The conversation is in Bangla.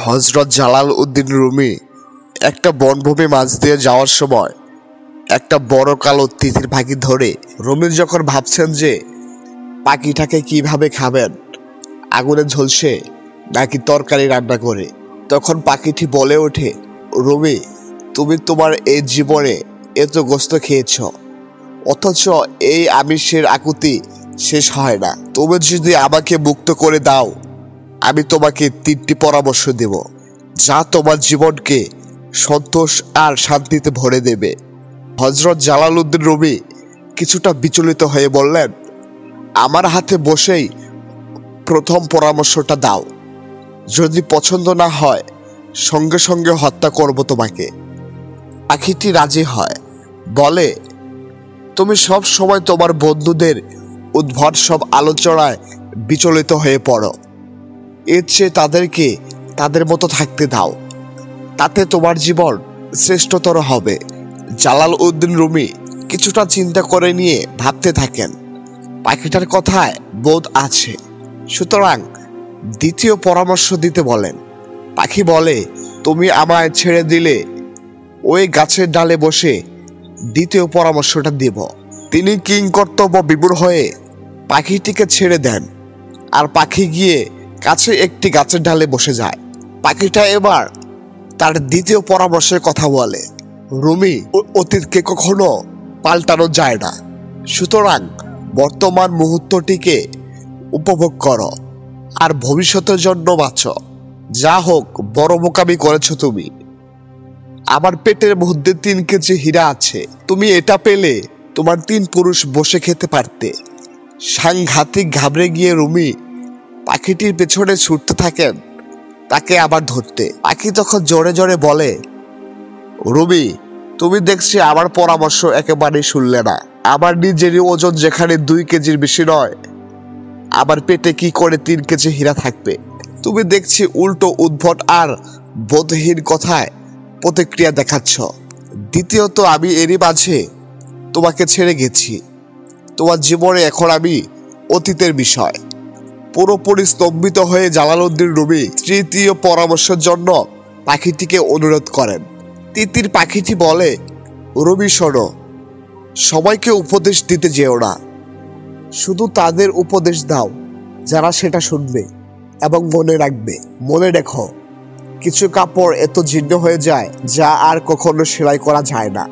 হযরত জালালউদ্দিন রুমি একটা বনভূমি মাঝ দিয়ে যাওয়ার সময় একটা বড় কালো তিতির পাখি ধরে রুমি যখন ভাবছেন যে পাখিটাকে কিভাবে খাবেন, আগুনে ঝলসে নাকি তরকারি রান্না করে, তখন পাখিটি বলে ওঠে, রুমি, তুমি তোমার এই জীবনে এত গোস্ত খেয়েছ, অথচ এই আমিষের আকুতি শেষ হয় না। তুমি যদি আমাকে মুক্ত করে দাও, আমি তোমাকে 3টি পরামর্শ দেব, যা তোমার জীবনকে সন্তোষ আর শান্তিতে ভরে দেবে। হযরত জালালউদ্দিন রুমি কিছুটা বিচলিত হয়ে বললেন, আমার হাতে বসেই প্রথম পরামর্শটা দাও। যদি পছন্দ না হয় সঙ্গে সঙ্গে হত্যা করব তোমাকে। পাখিটি রাজি হয়, বলে, তুমি সব সময় তোমার বন্ধুদের উদ্ভট সব আলোচনায় বিচলিত হয়ে পড়ো। এর চেয়ে তাদেরকে তাদের মতো থাকতে দাও, তাতে তোমার জীবন শ্রেষ্ঠতর হবে। জালালউদ্দিন রুমি কিছুটা চিন্তা করে নিয়ে ভাবতে থাকেন, পাখিটার কথায় বোধ আছে, সুতরাং দ্বিতীয় পরামর্শ দিতে বলেন। পাখি বলে, তুমি আমায় ছেড়ে দিলে ওই গাছের ডালে বসে দ্বিতীয় পরামর্শটা দিব। তিনি কিংকর্তব্য বিমূঢ় হয়ে পাখিটিকে ছেড়ে দেন, আর পাখি গিয়ে কাছে একটি গাছের ডালে বসে যায়। পাখিটা এবার তার দ্বিতীয় পরামর্শের কথা বলে, রুমি, অতীতকে কখনো পাল্টানো যায় না, সুতরাং বর্তমান মুহূর্তটিকে উপভোগ করো আর ভবিষ্যতের জন্য বাঁচো। যা হোক, বড় বোকামি করেছো তুমি। আমার পেটের মধ্যে 3 কেজি হীরা আছে, তুমি এটা পেলে তোমার 3 পুরুষ বসে খেতে পারতে। সাংঘাতিক ঘাবড়ে গিয়ে রুমি পাখিটির পেছনে ছুটতে থাকেন তাকে আবার ধরতে। পাখি তখন জোরে জোরে বলে, রুমি, তুমি দেখছি আমার পরামর্শ একেবারেই শুনলে না। আমার নিজেরই ওজন যেখানে 2 কেজির বেশি নয়, আমার পেটে কি করে 3 কেজি হীরা থাকবে? তুমি দেখছি উল্টো উদ্ভট আর বোধহীন কথায় প্রতিক্রিয়া দেখাচ্ছ। দ্বিতীয়ত, আমি এরই মাঝে তোমাকে ছেড়ে গেছি। তোমার জীবনে এখন আমি অতীতের বিষয়। পুরোপুরি স্তম্ভিত হয়ে জালালউদ্দিন রুমি তৃতীয় পরামর্শের জন্য পাখিটিকে অনুরোধ করেন। তিতির পাখিটি বলে, রুমি, শোনো, সবাইকে উপদেশ দিতে যেও না, শুধু তাদের উপদেশ দাও যারা সেটা শুনবে এবং মনে রাখবে। মনে রেখো, কিছু কাপড় এত জীর্ণ হয়ে যায় যা আর কখনো সেলাই করা যায় না।